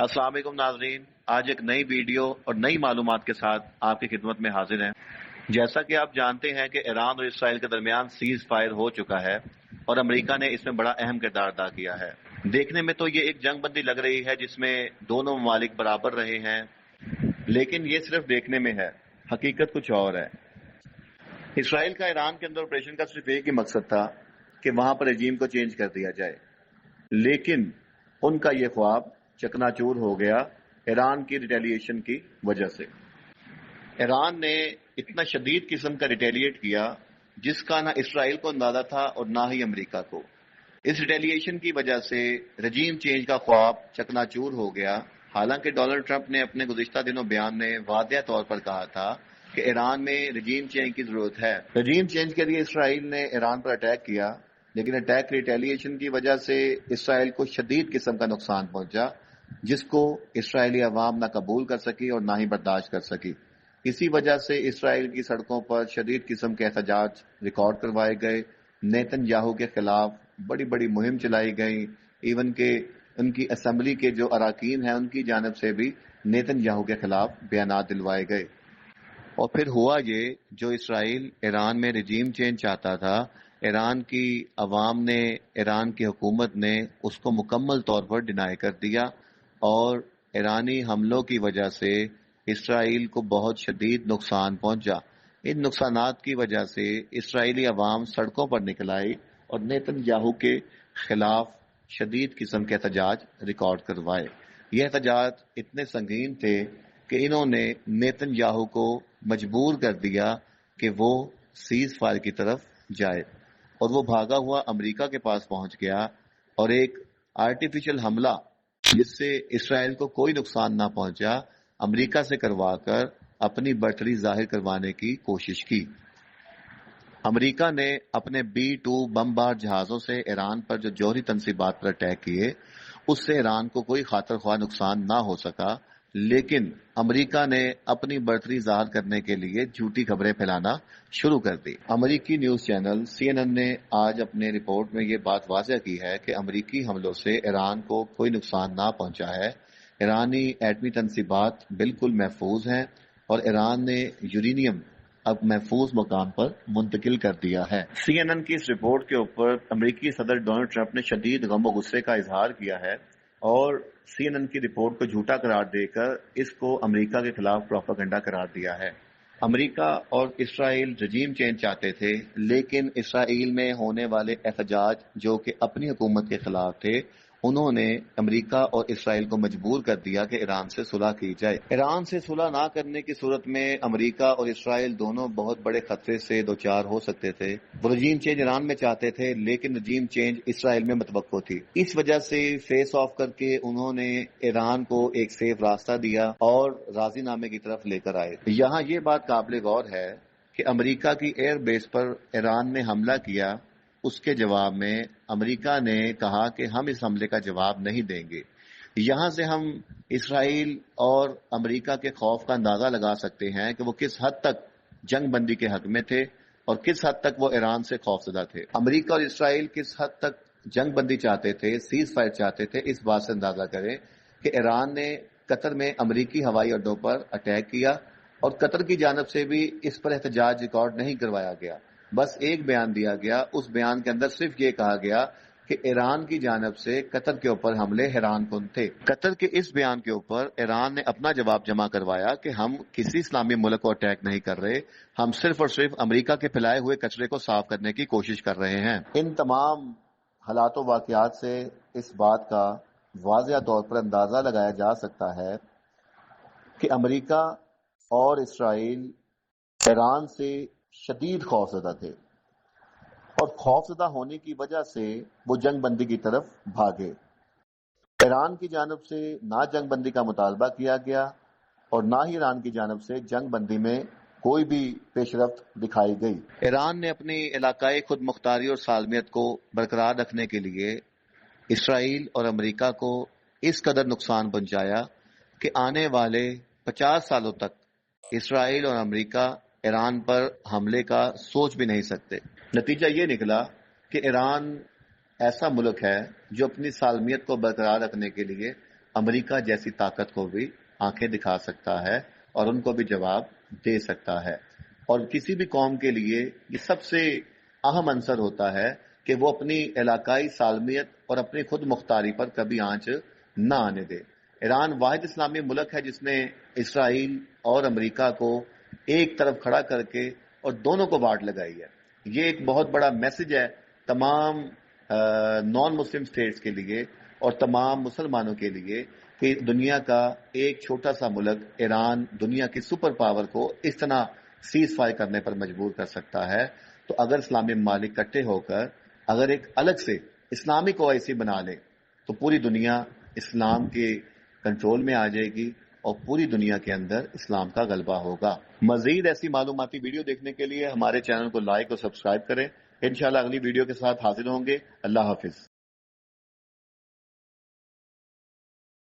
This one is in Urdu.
السلام علیکم ناظرین، آج ایک نئی ویڈیو اور نئی معلومات کے ساتھ آپ کی خدمت میں حاضر ہیں۔ جیسا کہ آپ جانتے ہیں کہ ایران اور اسرائیل کے درمیان سیز فائر ہو چکا ہے اور امریکہ نے اس میں بڑا اہم کردار ادا کیا ہے۔ دیکھنے میں تو یہ ایک جنگ بندی لگ رہی ہے جس میں دونوں ممالک برابر رہے ہیں، لیکن یہ صرف دیکھنے میں ہے، حقیقت کچھ اور ہے۔ اسرائیل کا ایران کے اندر آپریشن کا صرف ایک ہی مقصد تھا کہ وہاں پر رجیم کو چینج کر دیا جائے، لیکن ان کا یہ خواب چکنا چور ہو گیا ایران کی ریٹیلیشن کی وجہ سے۔ ایران نے اتنا شدید قسم کا ریٹیلیٹ کیا جس کا نہ اسرائیل کو اندازہ تھا اور نہ ہی امریکہ کو۔ اس ریٹیلیشن کی وجہ سے رجیم چینج کا خواب چکنا چور ہو گیا۔ حالانکہ ڈونلڈ ٹرمپ نے اپنے گزشتہ دنوں بیان میں واضح طور پر کہا تھا کہ ایران میں رجیم چینج کی ضرورت ہے۔ رجیم چینج کے لیے اسرائیل نے ایران پر اٹیک کیا، لیکن اٹیک ریٹیلیشن کی وجہ سے اسرائیل کو شدید قسم کا نقصان پہنچا، جس کو اسرائیلی عوام نہ قبول کر سکی اور نہ ہی برداشت کر سکی۔ اسی وجہ سے اسرائیل کی سڑکوں پر شدید قسم کے احتجاج ریکارڈ کروائے گئے، نیتن یاہو کے خلاف بڑی بڑی مہم چلائی گئی، ایون کہ ان کی اسمبلی کے جو اراکین ہیں ان کی جانب سے بھی نیتن یاہو کے خلاف بیانات دلوائے گئے۔ اور پھر ہوا یہ، جو اسرائیل ایران میں رجیم چینج چاہتا تھا، ایران کی عوام نے، ایران کی حکومت نے اس کو مکمل طور پر ڈینائی کر دیا، اور ایرانی حملوں کی وجہ سے اسرائیل کو بہت شدید نقصان پہنچا۔ ان نقصانات کی وجہ سے اسرائیلی عوام سڑکوں پر نکل آئی اور نیتن یاہو کے خلاف شدید قسم کے احتجاج ریکارڈ کروائے۔ یہ احتجاج اتنے سنگین تھے کہ انہوں نے نیتن یاہو کو مجبور کر دیا کہ وہ سیز فائر کی طرف جائے، اور وہ بھاگا ہوا امریکہ کے پاس پہنچ گیا اور ایک آرٹیفیشل حملہ جس سے اسرائیل کو کوئی نقصان نہ پہنچا امریکہ سے کروا کر اپنی برتری ظاہر کروانے کی کوشش کی۔ امریکہ نے اپنے B-2 بمبار جہازوں سے ایران پر جو جوہری تنصیبات پر اٹیک کیے، اس سے ایران کو کوئی خاطر خواہ نقصان نہ ہو سکا، لیکن امریکہ نے اپنی برتری ظاہر کرنے کے لیے جھوٹی خبریں پھیلانا شروع کر دی۔ امریکی نیوز چینل CNN نے آج اپنے رپورٹ میں یہ بات واضح کی ہے کہ امریکی حملوں سے ایران کو کوئی نقصان نہ پہنچا ہے، ایرانی ایٹمی تنصیبات بالکل محفوظ ہیں، اور ایران نے یورینیم اب محفوظ مقام پر منتقل کر دیا ہے۔ CNN کی اس رپورٹ کے اوپر امریکی صدر ڈونلڈ ٹرمپ نے شدید غم و غصے کا اظہار کیا ہے، اور CNN کی رپورٹ کو جھوٹا قرار دے کر اس کو امریکہ کے خلاف پروپیگنڈا قرار دیا ہے۔ امریکہ اور اسرائیل رجیم چینج چاہتے تھے، لیکن اسرائیل میں ہونے والے احتجاج جو کہ اپنی حکومت کے خلاف تھے، انہوں نے امریکہ اور اسرائیل کو مجبور کر دیا کہ ایران سے صلح کی جائے۔ ایران سے صلح نہ کرنے کی صورت میں امریکہ اور اسرائیل دونوں بہت بڑے خطرے سے دوچار ہو سکتے تھے۔ وہ رجیم چینج ایران میں چاہتے تھے، لیکن رجیم چینج اسرائیل میں متوقع تھی۔ اس وجہ سے فیس آف کر کے انہوں نے ایران کو ایک سیف راستہ دیا اور راضی نامے کی طرف لے کر آئے۔ یہاں یہ بات قابل غور ہے کہ امریکہ کی ایئر بیس پر ایران نے حملہ کیا، اس کے جواب میں امریکہ نے کہا کہ ہم اس حملے کا جواب نہیں دیں گے۔ یہاں سے ہم اسرائیل اور امریکہ کے خوف کا اندازہ لگا سکتے ہیں کہ وہ کس حد تک جنگ بندی کے حق میں تھے اور کس حد تک وہ ایران سے خوفزدہ تھے۔ امریکہ اور اسرائیل کس حد تک جنگ بندی چاہتے تھے، سیز فائر چاہتے تھے، اس بات سے اندازہ کریں کہ ایران نے قطر میں امریکی ہوائی اڈوں پر اٹیک کیا، اور قطر کی جانب سے بھی اس پر احتجاج ریکارڈ نہیں کروایا گیا، بس ایک بیان دیا گیا۔ اس بیان کے اندر صرف یہ کہا گیا کہ ایران کی جانب سے قطر کے اوپر حملے حیران کن تھے۔ قطر کے اس بیان کے اوپر ایران نے اپنا جواب جمع کروایا کہ ہم کسی اسلامی ملک کو اٹیک نہیں کر رہے، ہم صرف اور صرف امریکہ کے پھیلائے ہوئے کچرے کو صاف کرنے کی کوشش کر رہے ہیں۔ ان تمام حالات و واقعات سے اس بات کا واضح طور پر اندازہ لگایا جا سکتا ہے کہ امریکہ اور اسرائیل ایران سے شدید خوفزدہ تھے، اور خوفزدہ ہونے کی وجہ سے وہ جنگ بندی کی طرف بھاگے۔ ایران کی جانب سے نہ جنگ بندی کا مطالبہ کیا گیا، اور نہ ہی ایران کی جانب سے جنگ بندی میں کوئی بھی پیش رفت دکھائی گئی۔ ایران نے اپنی علاقائی خود مختاری اور سالمیت کو برقرار رکھنے کے لیے اسرائیل اور امریکہ کو اس قدر نقصان پہنچایا کہ آنے والے 50 سالوں تک اسرائیل اور امریکہ ایران پر حملے کا سوچ بھی نہیں سکتے۔ نتیجہ یہ نکلا کہ ایران ایسا ملک ہے جو اپنی سالمیت کو برقرار رکھنے کے لیے امریکہ جیسی طاقت کو بھی آنکھیں دکھا سکتا ہے اور ان کو بھی جواب دے سکتا ہے۔ اور کسی بھی قوم کے لیے یہ سب سے اہم عنصر ہوتا ہے کہ وہ اپنی علاقائی سالمیت اور اپنی خود مختاری پر کبھی آنچ نہ آنے دے۔ ایران واحد اسلامی ملک ہے جس نے اسرائیل اور امریکہ کو ایک طرف کھڑا کر کے اور دونوں کو واٹ لگائی ہے۔ یہ ایک بہت بڑا میسج ہے تمام نان مسلم سٹیٹس کے لیے اور تمام مسلمانوں کے لیے کہ دنیا کا ایک چھوٹا سا ملک ایران دنیا کی سپر پاور کو اس طرح سیز فائر کرنے پر مجبور کر سکتا ہے۔ تو اگر اسلامی ممالک اکٹھے ہو کر اگر ایک الگ سے اسلامک اوائسی بنا لے تو پوری دنیا اسلام کے کنٹرول میں آ جائے گی اور پوری دنیا کے اندر اسلام کا غلبہ ہوگا۔ مزید ایسی معلوماتی ویڈیو دیکھنے کے لیے ہمارے چینل کو لائک اور سبسکرائب کریں۔ انشاءاللہ اگلی ویڈیو کے ساتھ حاضر ہوں گے۔ اللہ حافظ۔